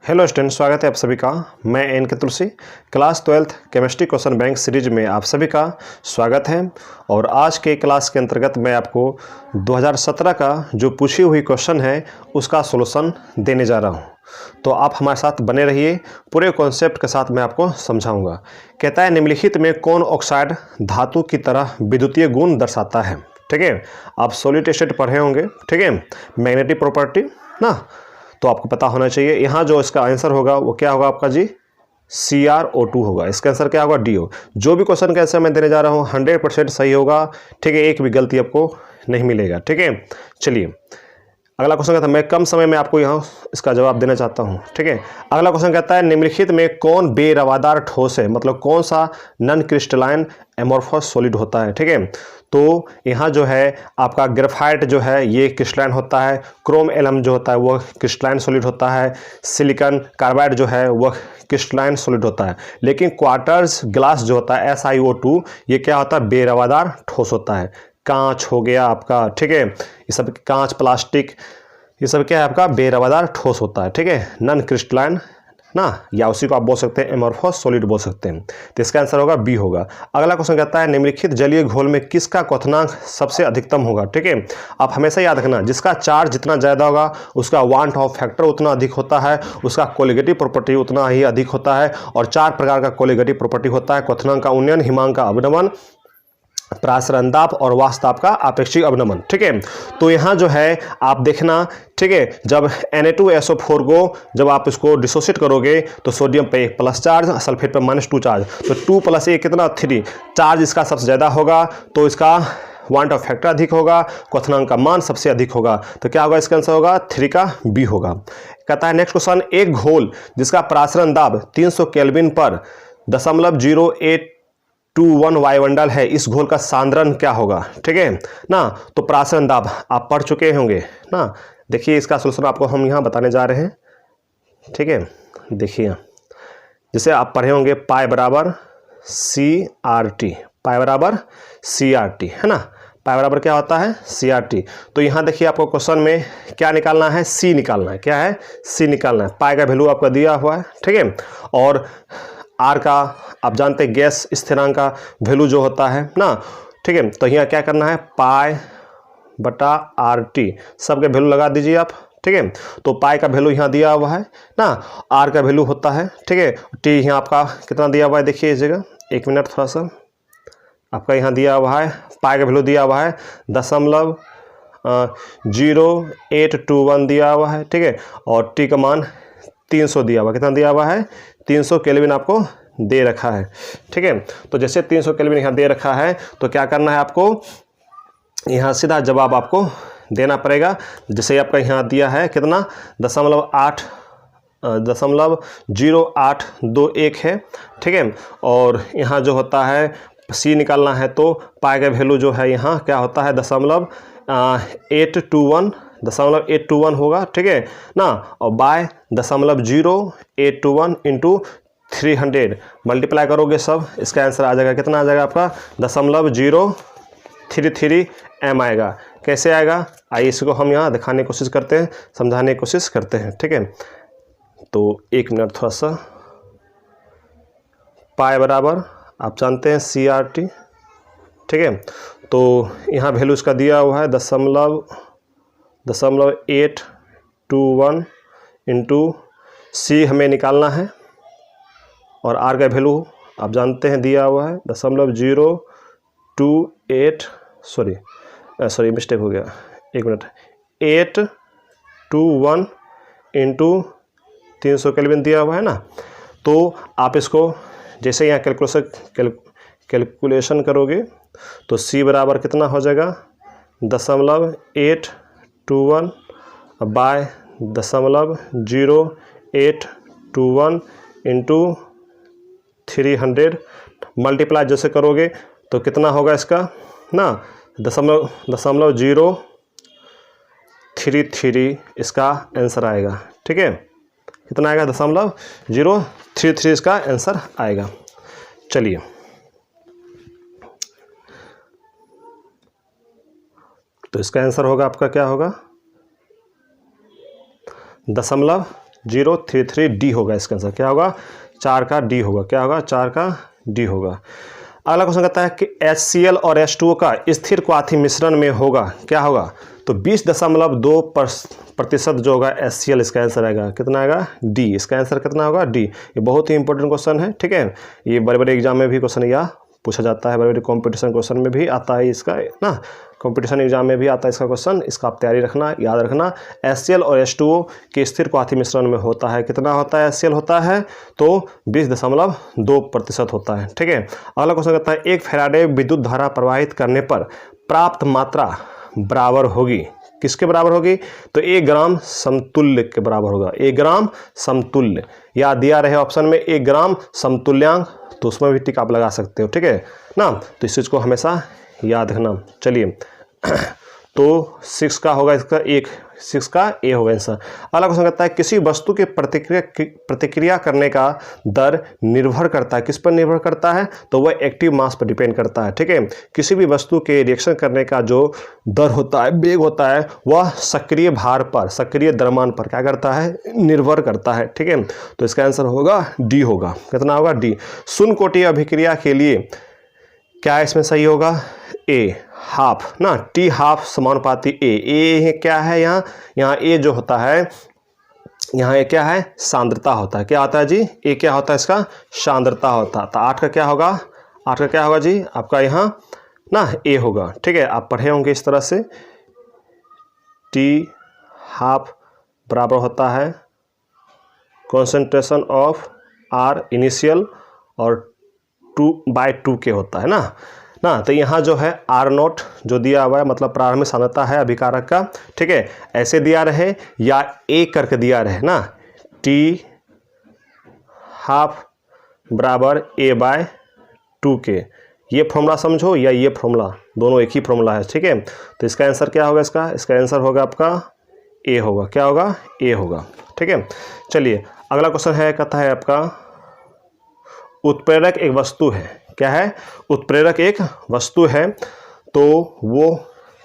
Hello student, स्वागत है आप सभी का। मैं N K Tulsi class 12th chemistry question bank series में आप सभी का स्वागत है। और आज के क्लास के अंतर्गत मैं आपको 2017 का जो पूछी हुई क्वेश्चन है उसका सॉल्यूशन देने जा रहा हूं। तो आप हमारे साथ बने रहिए, पूरे कॉन्सेप्ट के साथ मैं आपको समझाऊंगा। कहता है निम्नलिखित में कौन ऑक्साइड धातु की तरह विद्युतीय गुण दर्शाता है। ठीक है, आप सॉलिड स्टेट पढ़े होंगे। ठीक है, मैग्नेटिक प्रॉपर्टी ना, तो आपको पता होना चाहिए। यहाँ जो इसका आंसर होगा वो क्या होगा आपका जी, CrO2 होगा। इसका आंसर क्या होगा, DO। जो भी क्वेश्चन का आंसर मैं देने जा रहा हूँ 100% सही होगा। ठीक है, एक भी गलती आपको नहीं मिलेगा। ठीक है, चलिए अगला क्वेश्चन कहता है, मैं कम समय में आपको यहाँ इसका जवाब देना चाहता हूँ। ठीक है, अगला क्वेश्चन कहता है निम्नलिखित में कौन बेरवादार ठोस है, मतलब कौन सा नॉन क्रिस्टलाइन एमोर्फस सॉलिड होता है। ठीक है, तो यहाँ जो है आपका ग्रेफाइट जो है ये क्रिस्टलाइन होता है, क्रोम एलम जो होता है वह क्रिस्टलाइन सॉलिड होता है, सिलिकॉन कार्बाइड जो है वह क्रिस्टलाइन सॉलिड होता है। लेकिन क्वार्टर्स ग्लास जो होता है SiO2 ये क्या होता है, बेरवादार ठोस होता है। कांच हो गया आपका, ठीक है, ये सब कांच प्लास्टिक ये सब क्या है आपका बेरवादार ठोस होता है। ठीक है, नॉन क्रिस्टलाइन ना, या उसी को आप बोल सकते हैं एमोर्फस सॉलिड बोल सकते हैं। तो इसका आंसर होगा बी होगा। अगला क्वेश्चन कहता है निम्नलिखित जलीय घोल में किसका क्वथनांक सबसे अधिकतम होगा। ठीक है, आप हमेशा याद रखना जिसका चार्ज जितना ज़्यादा होगा उसका वांट ऑफ फैक्टर उतना अधिक होता है, उसका कोलिगेटिव प्रॉपर्टी उतना ही अधिक होता है। और 4 प्रकार का कोलिगेटिव प्रॉपर्टी होता है, क्वथनांक का उन्नयन, हिमांक का अवनमन, प्रासरण दाब और वास्ताप का आपेक्षिक अवनमन। ठीक है, तो यहाँ जो है आप देखना, ठीक है, जब Na2SO4 को जब आप इसको डिसोसिएट करोगे तो सोडियम पे प्लस चार्ज, सल्फेट पे -2 चार्ज, तो 2 + 1 कितना 3 चार्ज इसका सबसे ज़्यादा होगा, तो इसका वांट ऑफ फैक्टर अधिक होगा, क्वथनांक का मान सबसे अधिक होगा। तो क्या होगा, इसका आंसर होगा 3 का बी होगा। कहता है नेक्स्ट क्वेश्चन, एक घोल जिसका प्रासरण दाब 300 केल्विन पर 0.0821 वायुमंडल है, इस घोल का सांद्रण क्या होगा। ठीक है ना, तो प्रासरण दाब आप पढ़ चुके होंगे ना। देखिए इसका सॉल्यूशन आपको हम यहाँ बताने जा रहे हैं। ठीक है, देखिए जैसे आप पढ़े होंगे पाई बराबर CRT, पाई बराबर CRT है ना, पाई बराबर क्या होता है CRT। तो यहाँ देखिए आपको क्वेश्चन में क्या निकालना है, C निकालना है। क्या है, C निकालना है। पाई का वैल्यू आपका दिया हुआ है। ठीक है, और R का आप जानते हैं गैस स्थिरांक का वैल्यू जो होता है ना। ठीक है, तो यहाँ क्या करना है, पाई बटा RT सबके वैल्यू लगा दीजिए आप। ठीक है, तो पाई का वैल्यू यहाँ दिया हुआ है ना, R का वैल्यू होता है। ठीक है, T यहाँ आपका कितना दिया हुआ है, देखिए इस जगह, एक मिनट थोड़ा सा, आपका यहाँ दिया हुआ है पाई का वैल्यू दिया हुआ है 0.0821 दिया हुआ है। ठीक है, और T का मान 300 दिया हुआ, कितना दिया हुआ है 300 केल्विन आपको दे रखा है। ठीक है, तो जैसे 300 केल्विन यहाँ दे रखा है तो क्या करना है आपको, यहाँ सीधा जवाब आपको देना पड़ेगा। जैसे आपका यहाँ दिया है कितना 0.0821 है। ठीक है, और यहाँ जो होता है C निकालना है तो पाई का वैल्यू जो है यहाँ क्या होता है 0.821 होगा। ठीक है ना, और बाय 0.0821 इंटू 300 मल्टीप्लाई करोगे सब, इसका आंसर आ जाएगा कितना, आ जाएगा आपका 0.033 m आएगा। कैसे आएगा, आइए इसको हम यहाँ दिखाने की कोशिश करते हैं, समझाने की कोशिश करते हैं। ठीक है, तो एक मिनट थोड़ा सा, पाई बराबर आप जानते हैं CRT। ठीक है, तो यहाँ वैल्यू इसका दिया हुआ है 0.821 इंटू C हमें निकालना है, और R का वैल्यू आप जानते हैं दिया हुआ है 0.028 सॉरी मिस्टेक हो गया, एक मिनट, 821 इंटू 300 केल्विन दिया हुआ है ना। तो आप इसको जैसे यहाँ कैलकुलेशन करोगे तो C बराबर कितना हो जाएगा 0.821 बाय 0.0821 इंटू 300 मल्टीप्लाई जैसे करोगे तो कितना होगा इसका ना 0.033 इसका आंसर आएगा। ठीक है, कितना आएगा 0.033 इसका आंसर आएगा। चलिए तो इसका आंसर होगा आपका क्या होगा 033D होगा इसका आंसर। क्या होगा? 4 का D होगा। क्या होगा? 4 का D होगा। अगला क्वेश्चन कहता है कि HCl और H2O का स्थिर क्वाथी मिश्रण में होगा, क्या होगा? तो 20.2% जो होगा HCl, इसका आंसर आएगा कितना आएगा? D। इसका आंसर कितना होगा? D। ये बहुत ही इंपॉर्टेंट क्वेश्चन है, ठीक है। ये बड़े बड़े एग्जाम में भी क्वेश्चन या पूछा जाता है, बड़े बड़े कॉम्पिटिशन क्वेश्चन में भी आता है इसका ना, कंपटीशन एग्जाम में भी आता है इसका क्वेश्चन। इसका आप तैयारी रखना, याद रखना। HCl और H2O के स्थिर क्वाथी मिश्रण में होता है, कितना होता है? HCl होता है तो 20.2% होता है, ठीक है। अगला क्वेश्चन कहता है एक फैराडे विद्युत धारा प्रवाहित करने पर प्राप्त मात्रा बराबर होगी, किसके बराबर होगी? तो 1 ग्राम समतुल्य के बराबर होगा। 1 ग्राम समतुल्य, या दिया रहे ऑप्शन में 1 ग्राम समतुल्यांक, तो उसमें भी टिक आप लगा सकते हो, ठीक है ना। तो इस चीज़ को हमेशा याद रखना। चलिए तो 6 का होगा इसका 6 का ए होगा आंसर। अगला क्वेश्चन कहता है किसी वस्तु के प्रतिक्रिया करने का दर निर्भर करता है, किस पर निर्भर करता है? तो वह एक्टिव मास पर डिपेंड करता है, ठीक है। किसी भी वस्तु के रिएक्शन करने का जो दर होता है, वेग होता है, वह सक्रिय भार पर, सक्रिय द्रव्यमान पर क्या करता है? निर्भर करता है, ठीक है। तो इसका आंसर होगा डी होगा। कितना होगा? डी। शून्य कोटि अभिक्रिया के लिए क्या इसमें सही होगा? ए हाफ ना, टी हाफ समानुपाती ए क्या है? यहाँ ए जो होता है, यहाँ ए क्या है? सांद्रता होता है। क्या होता है जी? ए क्या होता है? इसका सांद्रता होता है। तो 8 का क्या होगा? 8 का क्या होगा जी? आपका यहाँ ना ए होगा, ठीक है। आप पढ़े होंगे इस तरह से, टी हाफ बराबर होता है कॉन्सेंट्रेशन ऑफ आर इनिशियल और 2/2 के होता है ना। तो यहाँ जो है R0 जो दिया हुआ है, मतलब प्रारंभिक सांद्रता है अभिकारक का, ठीक है। ऐसे दिया रहे या ए करके दिया रहे ना, टी हाफ बराबर A/2 के, ये फॉर्मूला समझो या ये फॉर्मूला, दोनों एक ही फॉर्मूला है, ठीक है। तो इसका आंसर क्या होगा? इसका आंसर होगा आपका ए होगा। क्या होगा? ए होगा, ठीक है। चलिए अगला क्वेश्चन है, कहता है आपका उत्प्रेरक एक वस्तु है, क्या है? उत्प्रेरक एक वस्तु है, तो वो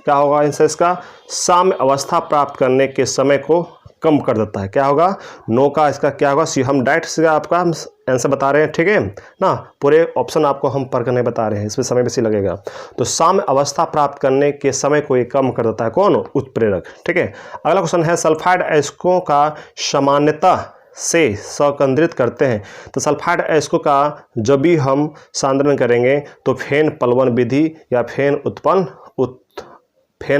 क्या होगा आंसर इसका? साम्य अवस्था प्राप्त करने के समय को कम कर देता है। क्या होगा? नो का इसका क्या होगा? सी। हम डायरेक्ट से आपका आंसर बता रहे हैं, ठीक है ना, पूरे ऑप्शन आपको हम पढ़ कर नहीं बता रहे हैं, इसमें समय बेसी लगेगा। तो साम्य अवस्था प्राप्त करने के समय को ये कम कर देता है, कौन? उत्प्रेरक, ठीक है। अगला क्वेश्चन है सल्फाइड अयस्कों का सामान्यतः से संकेंद्रित करते हैं। तो सल्फाइड अयस्कों का जब भी हम सांद्रण करेंगे तो फेन पलवन विधि या फेन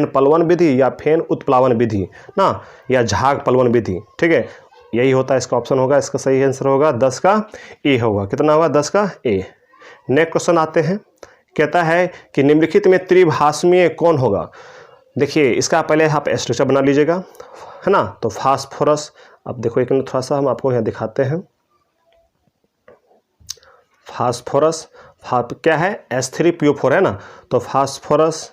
पलवन विधि या फेन उत्प्लावन विधि ना, या झाग पलवन विधि, ठीक है। यही होता है इसका ऑप्शन होगा। इसका सही आंसर होगा 10 का ए होगा। कितना होगा? 10 का ए। नेक्स्ट क्वेश्चन आते हैं, कहता है कि निम्नलिखित में त्रिभाषमीय कौन होगा? देखिए इसका पहले आप स्ट्रक्चर बना लीजिएगा, है ना। तो फास्फोरस, अब देखो एक मिनट थोड़ा सा हम आपको यहाँ दिखाते हैं। फास्फोरस क्या है? H3PO4 है ना। तो फास्फोरस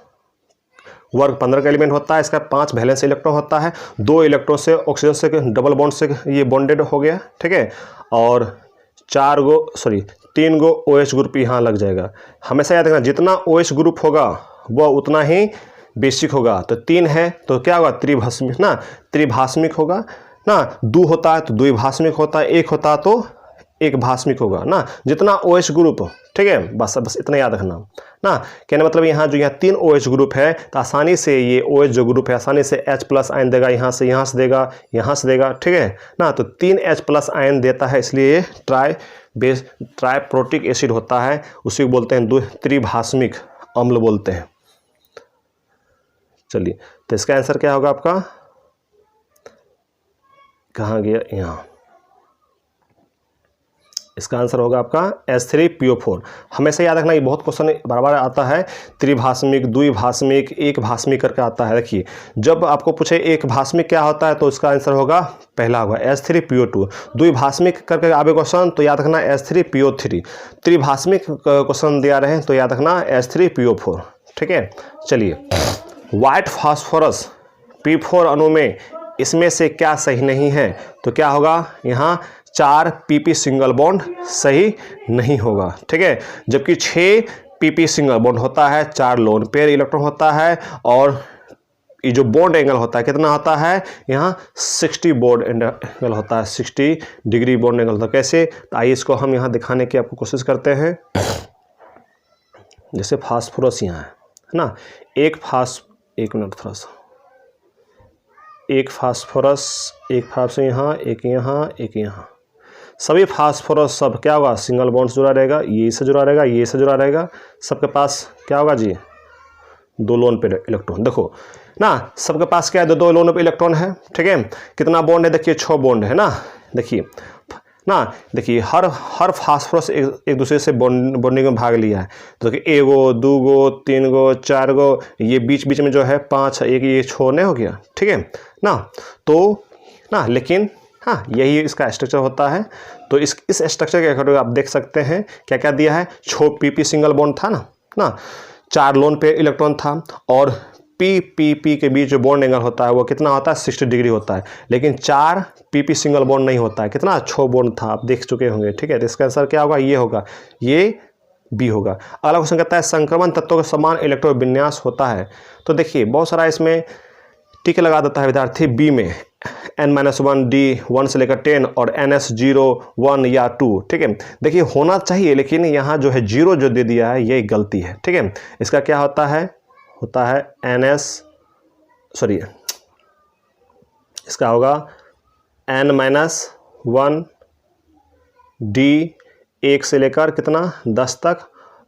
वर्ग 15 का एलिमेंट होता है। इसका 5 वैलेंस इलेक्ट्रॉन होता है, 2 इलेक्ट्रॉन से ऑक्सीजन से डबल बॉन्ड से ये बॉन्डेड हो गया, ठीक है। और 3 गो OH ग्रुप यहाँ लग जाएगा। हमेशा याद रखना, जितना OH ग्रुप होगा वह उतना ही बेसिक होगा। तो 3 है तो क्या होगा? त्रिभाषमिक ना, त्रिभाषमिक होगा ना। 2 होता है तो द्विभाषमिक होता है, 1 होता है तो एक भाषमिक होगा ना। जितना OH ग्रुप, ठीक है, बस इतना याद रखना ना। कहने मतलब यहाँ 3 OH ग्रुप है, तो आसानी से ये OH जो ग्रुप है आसानी से H+ आयन देगा, यहाँ से देगा, यहाँ से देगा, ठीक है ना। तो 3 H+ आयन देता है, इसलिए ये ट्राइप्रोटिक एसिड होता है, उसी को बोलते हैं त्रिभाषमिक अम्ल बोलते हैं। चलिए तो इसका आंसर क्या होगा आपका? कहाँ गया? यहाँ। इसका आंसर होगा आपका H3PO4। हमेशा याद रखना, ये बहुत क्वेश्चन बार आता है, त्रिभाषमिक, द्विभाषमिक, एक भाषमिक करके आता है। देखिए जब आपको पूछे एक भाषमिक क्या होता है तो इसका आंसर होगा पहला होगा H3PO2। द्विभाषमिक करके आवे क्वेश्चन तो याद रखना H3PO3। त्रिभाषमिक क्वेश्चन दिया रहे तो याद रखना H3PO4, ठीक है। चलिए व्हाइट फास्फोरस P4 अणु में इसमें से क्या सही नहीं है? तो क्या होगा? यहाँ 4 PP सिंगल बॉन्ड सही नहीं होगा, ठीक है। जबकि 6 PP सिंगल बॉन्ड होता है, 4 लोन पेयर इलेक्ट्रॉन होता है और ये जो बॉन्ड एंगल होता है कितना होता है, यहाँ 60 बॉन्ड एंगल होता है, 60 डिग्री बॉन्ड एंगल होता है। कैसे, तो आइए इसको हम यहाँ दिखाने की आपको कोशिश करते हैं। जैसे फास्फोरस यहाँ है ना, एक मिनट थोड़ा सा, एक फास्फोरस यहाँ, एक यहाँ, एक यहाँ, सभी फास्फोरस सब क्या होगा, सिंगल बॉन्ड जुड़ा रहेगा, ये से जुड़ा रहेगा, ये से जुड़ा रहेगा, सबके पास क्या होगा जी, 2 लोन पेयर इलेक्ट्रॉन। देखो ना, सबके पास क्या है, 2 लोन पे इलेक्ट्रॉन है, ठीक है। कितना बॉन्ड है, देखिए 6 बॉन्ड है ना, देखिए ना, देखिए हर फास्फोरस एक दूसरे से बॉन्डिंग में भाग लिया है। तो देखिए 1 गो 2 गो 3 गो 4 गो, ये बीच में जो है 5, एक ये छोड़ने हो गया, ठीक है ना। तो ना, लेकिन हाँ, यही इसका स्ट्रक्चर होता है। तो इस स्ट्रक्चर के अकॉर्डिंग आप देख सकते हैं क्या क्या दिया है। 6 PP सिंगल बॉन्ड था ना, 4 लोन पे इलेक्ट्रॉन था, और PP के बीच जो बॉन्ड एंगल होता है वो कितना होता है, 60 डिग्री होता है। लेकिन 4 PP सिंगल बॉन्ड नहीं होता है, कितना 6 बॉन्ड था, आप देख चुके होंगे, ठीक है। तो इसका आंसर क्या होगा, ये होगा, ये बी होगा। अगला क्वेश्चन कहता है संक्रमण तत्वों का समान इलेक्ट्रॉन विन्यास होता है। तो देखिए बहुत सारा इसमें टिक लगा देता है विद्यार्थी। बी में n-1 D 1 से लेकर 10 और NS0 1 या 2, ठीक है। देखिए होना चाहिए, लेकिन यहाँ जो है 0 जो दे दिया है ये गलती है, ठीक है। इसका क्या होता है इसका होगा n-1 D 1 से लेकर कितना 10 तक,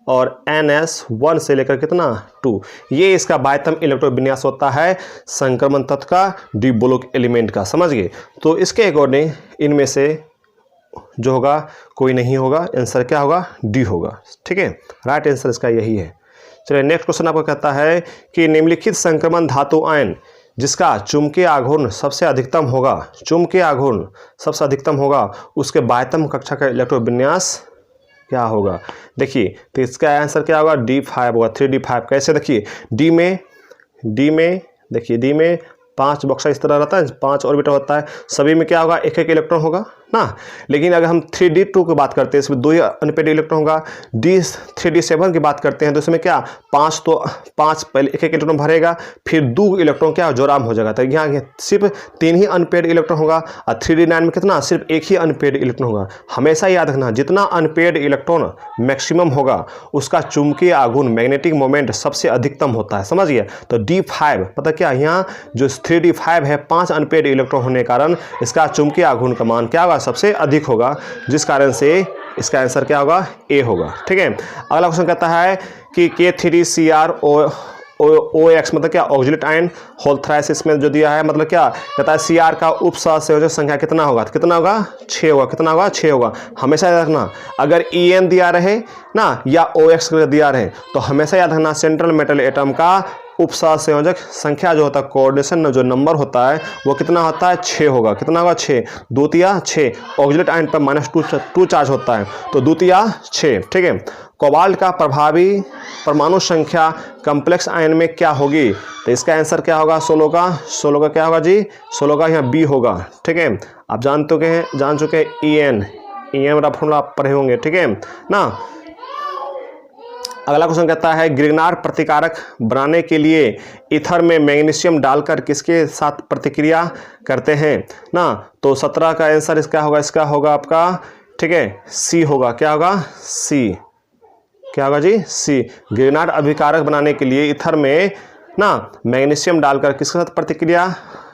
और NS1 से लेकर कितना 2, ये इसका बाह्यतम इलेक्ट्रॉन विन्यास होता है संक्रमण तत्व का, डी ब्लॉक एलिमेंट का, समझ गए। तो इसके अकॉर्डिंग इनमें से जो होगा कोई नहीं होगा, आंसर क्या होगा, डी होगा, ठीक है। राइट आंसर इसका यही है। चलिए नेक्स्ट क्वेश्चन आपको कहता है कि निम्नलिखित संक्रमण धातु आयन जिसका चुंबकीय आघूर्ण सबसे अधिकतम होगा, उसके बाह्यतम कक्षा का इलेक्ट्रॉन विन्यास क्या होगा। देखिए तो इसका आंसर क्या होगा, D5 होगा, 3D5। कैसे, देखिए डी में देखिए डी में 5 बक्सा इस तरह रहता है, 5 ऑर्बिटल होता है, सभी में क्या होगा, एक इलेक्ट्रॉन होगा ना। लेकिन अगर हम 3D2 की बात करते हैं, इसमें 2 ही अनपेड इलेक्ट्रॉन होगा। 3D7 की बात करते हैं तो इसमें क्या 5 पहले एक इलेक्ट्रॉन भरेगा, फिर 2 इलेक्ट्रॉन क्या जोराम हो जाएगा। तो यहाँ सिर्फ 3 ही अनपेड इलेक्ट्रॉन होगा, और 3D9 में कितना, सिर्फ 1 ही अनपेड इलेक्ट्रॉन होगा। हमेशा याद रखना, जितना अनपेड इलेक्ट्रॉन मैक्सिमम होगा उसका चुंबकीय आघूर्ण मैग्नेटिक मोमेंट सबसे अधिकतम होता है, समझिए। तो D5 मतलब क्या, यहाँ जो 3D5 है 5 अनपेड इलेक्ट्रॉन होने के कारण इसका चुंबकीय आघूर्ण का मान क्या होगा, सबसे अधिक होगा, जिस कारण से इसका आंसर क्या होगा, ए होगा, ठीक है। अगला क्वेश्चन कहता है कि K3CrOX मतलब क्या, ऑक्जेलेट आयन होल थ्राइस इसमें जो दिया है, मतलब क्या कहता है, Cr का उपसहसंयोजक संख्या कितना होगा, 6 होगा, कितना होगा, 6 होगा। हमेशा याद रखना, अगर En दिया रहे ना या OX दिया रहे तो हमेशा याद रखना सेंट्रल मेटल एटम का उपसहसंयोजक संख्या जो होता है, कोऑर्डिनेशन जो नंबर होता है वो कितना होता है, 6 होगा, कितना होगा, 6, 2 6। ऑक्जेलेट आयन पर -2 चार्ज होता है, तो 2 6, ठीक है। कोबाल्ट का प्रभावी परमाणु संख्या कॉम्प्लेक्स आयन में क्या होगी, तो इसका आंसर क्या होगा, 16 का क्या होगा जी, 16 का यहाँ बी होगा, ठीक है। आप जान चुके हैं EN वाला फॉर्मूला आप पढ़े होंगे, ठीक है ना। अगला क्वेश्चन कहता है ग्रिग्नार प्रतिकारक बनाने के लिए ईथर में मैग्नीशियम डालकर किसके साथ प्रतिक्रिया करते हैं ना। तो 17 का आंसर इसका होगा आपका, ठीक है, सी होगा, क्या होगा, सी, क्या होगा जी, सी। ग्रिग्नार अभिकारक बनाने के लिए ईथर में ना मैग्नीशियम डालकर किसके साथ प्रतिक्रिया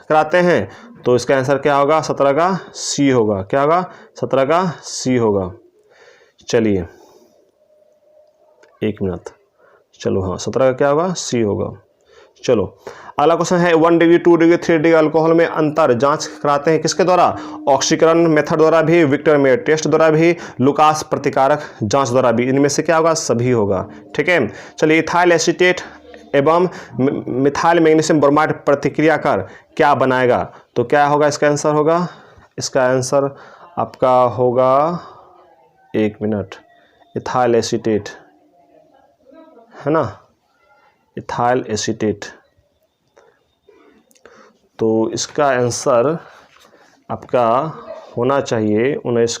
कराते हैं, तो इसका आंसर क्या होगा, 17 का सी होगा, क्या होगा, 17 का सी होगा। चलिए 1 मिनट, चलो हाँ 17 का क्या होगा, सी होगा। चलो अगला क्वेश्चन है 1 डिग्री 2 डिग्री 3 डिग्री अल्कोहल में अंतर जांच कराते हैं किसके द्वारा, ऑक्सीकरण मेथड द्वारा भी, विक्टर मेयर टेस्ट द्वारा भी, लुकास प्रतिकारक जांच द्वारा भी। इनमें से क्या होगा, सभी होगा, ठीक है। चलिए इथाइल एसीटेट एवं मिथाइल मैग्नीशियम ब्रोमाइड प्रतिक्रिया कर क्या बनाएगा, तो क्या होगा इसका आंसर होगा, इसका आंसर आपका होगा 1 मिनट, इथाइल एसीटेट है ना, इथाइल एसीटेट। तो इसका आंसर आपका होना चाहिए 19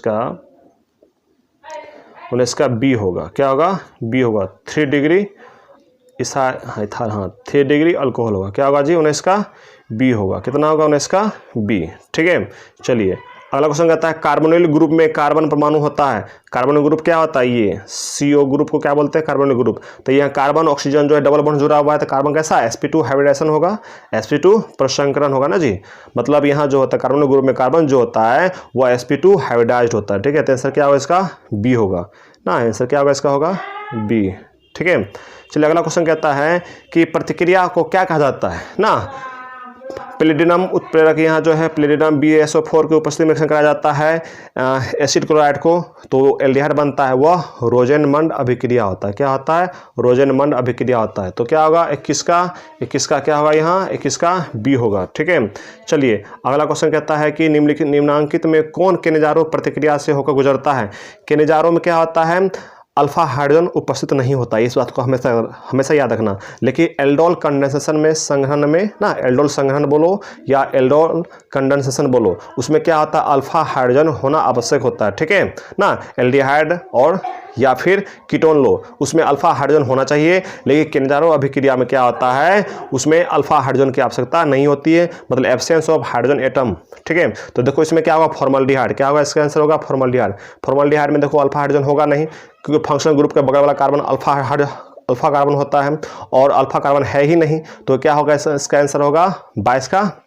का बी होगा, क्या होगा, बी होगा। 3 डिग्री इथाल, हाँ 3 डिग्री अल्कोहल होगा, क्या होगा जी 19 का बी होगा, कितना होगा 19 का बी। ठीक है, चलिए अगला क्वेश्चन कहता है कार्बोनिल ग्रुप में कार्बन परमाणु होता है, कार्बन ग्रुप क्या होता है, ये CO ग्रुप को क्या बोलते हैं, कार्बन ग्रुप। तो यहाँ कार्बन ऑक्सीजन जो है डबल बॉन्ड जुड़ा हुआ है, तो कार्बन कैसा sp2 हाइब्रिडेशन होगा, sp2 प्रसंकरण होगा ना जी, मतलब यहाँ जो होता है कार्बन ग्रुप में कार्बन जो होता है वो sp2 हाइब्रिडाइज्ड होता है। ठीक है, तो आंसर क्या होगा इसका बी होगा ना, आंसर क्या होगा इसका होगा बी। ठीक है, चलिए अगला क्वेश्चन कहता है कि प्रतिक्रिया को क्या कहा जाता है ना, प्लेटिनम उत्प्रेरक यहाँ जो है प्लेटिनम BaSO4 की उपस्थिति में रिएक्शन कराया जाता है एसिड क्लोराइड को, तो एल्डिहाइड बनता है, वह रोजेनमंड अभिक्रिया होता है, क्या होता है रोजेनमंड अभिक्रिया होता है। तो क्या होगा 21 का क्या होगा यहाँ 21 का बी होगा। ठीक है, चलिए अगला क्वेश्चन कहता है कि निम्नांकित में कौन केनेजारो प्रतिक्रिया से होकर गुजरता है। केनेजारो में क्या होता है अल्फा हाइड्रोजन उपस्थित नहीं होता, इस बात को हमेशा याद रखना। लेकिन एल्डोल कंडेंसेशन में संघनन में ना, एल्डोल संघनन बोलो या एल्डोल कंडेंसेशन बोलो, उसमें क्या होता है अल्फा हाइड्रोजन होना आवश्यक होता है। ठीक है ना, एल्डिहाइड और या फिर कीटोन लो उसमें अल्फा हाइड्रोजन होना चाहिए, लेकिन केनेजारो अभिक्रिया में क्या होता है उसमें अल्फा हाइड्रोजन की आवश्यकता नहीं होती है, मतलब एब्सेंस ऑफ हाइड्रोजन एटम। ठीक है, तो देखो इसमें क्या होगा फॉर्मल्डिहाइड, क्या होगा इसका आंसर होगा फॉर्मल्डिहाइड। फॉर्मल्डिहाइड में देखो अल्फा हाइड्रोजन होगा नहीं, क्योंकि फंक्शनल ग्रुप के बगल वाला कार्बन अल्फा कार्बन होता है और अल्फा कार्बन है ही नहीं, तो क्या होगा इसका आंसर होगा 22 का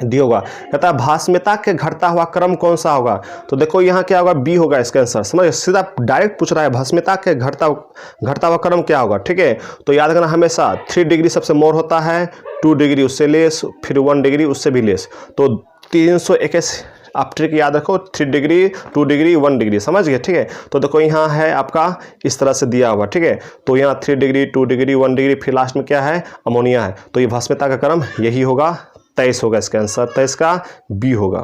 डी होगा। कहता है भास्म्यता के घटता हुआ क्रम कौन सा होगा, तो देखो यहाँ क्या होगा बी होगा इसका आंसर। समझ सीधा डायरेक्ट पूछ रहा है भास्म्यता के घटता हुआ क्रम क्या होगा। ठीक है, तो याद रखना हमेशा 3 डिग्री सबसे मोर होता है, 2 डिग्री उससे लेस, फिर 1 डिग्री उससे भी लेस, तो 321 आप ट्रिक याद रखो 3 डिग्री 2 डिग्री 1 डिग्री, समझ गए। ठीक है, तो देखो यहाँ है आपका इस तरह से दिया हुआ। ठीक है, तो यहाँ 3 डिग्री 2 डिग्री 1 डिग्री, फिर लास्ट में क्या है अमोनिया है, तो ये भास्म्यता का क्रम यही होगा 23 होगा इसका आंसर, 23 का बी होगा।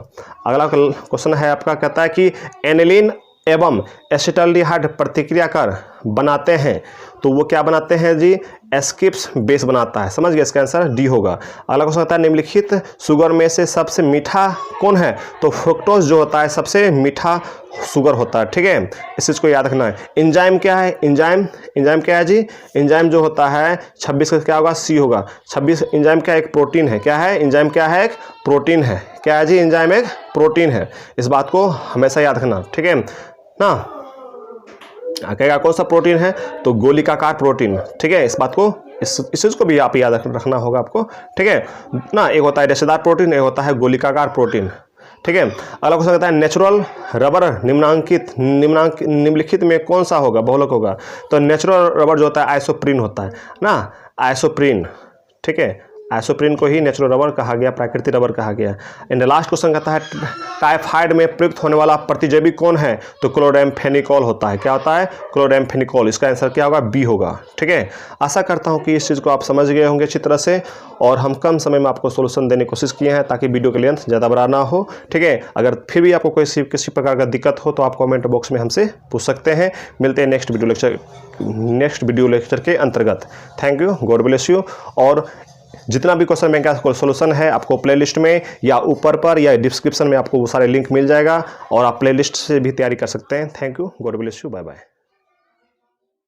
अगला क्वेश्चन है आपका, कहता है कि एनिलीन एवं एसिटाल्डिहाइड प्रतिक्रिया कर बनाते हैं, तो वो क्या बनाते हैं जी एस्किप्स बेस बनाता है, समझ गए इसका आंसर डी होगा। अगला क्वेश्चन आता है निम्नलिखित शुगर में से सबसे मीठा कौन है, तो फ्रुक्टोज जो होता है सबसे मीठा शुगर होता है। ठीक है, इस चीज़ को याद रखना है। एंजाइम क्या है, एंजाइम क्या है जी, एंजाइम जो होता है 26 का क्या होगा सी होगा। 26 एंजाइम क्या एक प्रोटीन है, क्या है एंजाइम क्या है एक प्रोटीन है, क्या है जी एंजाइम एक प्रोटीन है, इस बात को हमेशा याद रखना। ठीक है ना, कहेगा कौन सा प्रोटीन है, तो गोलिकाकार प्रोटीन। ठीक है, इस बात को इस चीज़ को भी आप याद रखना होगा आपको। ठीक है ना, एक होता है रेशेदार प्रोटीन, एक होता है गोलिकाकार प्रोटीन। ठीक है, अगला क्वेश्चन कहता है नेचुरल रबर निम्नलिखित में कौन सा होगा, बहुलक होगा, तो नेचुरल रबर जो होता है आइसोप्रीन होता है ना, आइसोप्रीन। ठीक है, आइसोप्रीन को ही नेचुरल रबर कहा गया, प्राकृतिक रबर कहा गया। एंड लास्ट क्वेश्चन कहता है टाइफाइड में प्रयुक्त होने वाला प्रतिजैवी कौन है, तो क्लोरैम्फेनिकोल होता है, क्या होता है क्लोरैम्फेनिकोल, इसका आंसर क्या होगा बी होगा। ठीक है, आशा करता हूं कि इस चीज़ को आप समझ गए होंगे अच्छी तरह से, और हम कम समय में आपको सोल्यूशन देने की कोशिश किए हैं ताकि वीडियो की लेंथ ज़्यादा बड़ा ना हो। ठीक है, अगर फिर भी आपको किसी प्रकार का दिक्कत हो तो आप कमेंट बॉक्स में हमसे पूछ सकते हैं। मिलते हैं नेक्स्ट वीडियो लेक्चर के अंतर्गत। Thank you, god bless you. और जितना भी क्वेश्चन बैंक का सोल्यूशन है आपको प्लेलिस्ट में या ऊपर पर या डिस्क्रिप्शन में आपको वो सारे लिंक मिल जाएगा, और आप प्लेलिस्ट से भी तैयारी कर सकते हैं। Thank you, god bless you, bye bye.